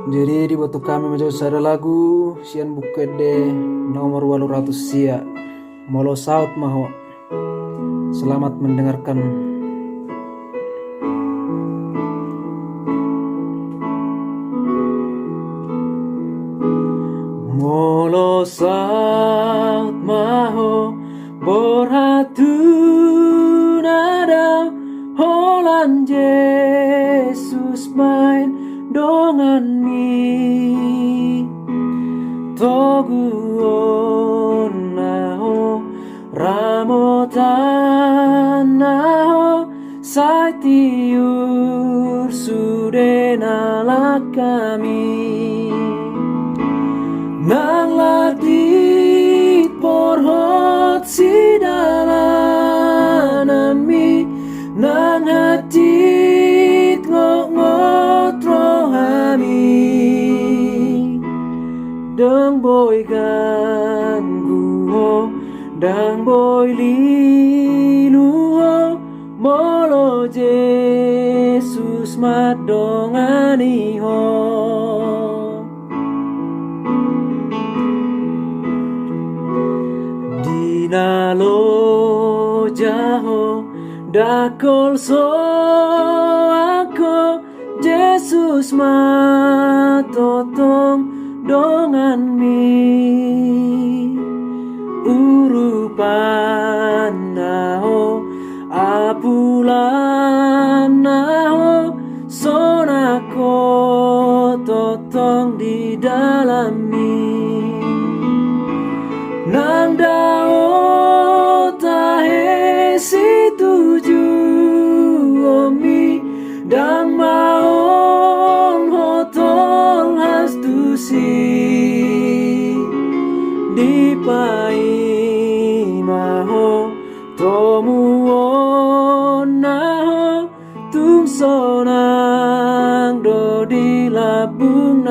Jadi dibutuh kami menjadi sada lagu sian buket de nomor 800 sia molo saut maho. Selamat mendengarkan. Molo saut maho borhatu nada holan Yesus main dongan mi togu naho ramotan naho saitiur sudenala kami nang ladit porhot sidalanami nang hatit ngot rohami dang boy ganggu dang boy lilu molo Yesus madongani ho dinalo jaho dakol so ako Yesus matotong dongan mi urupan naho apulan naho sonako totong di dalam mi nang dao tahe si tuju omi dang maon hotol hastusi di pai maho tomu naho tung sonang do di labung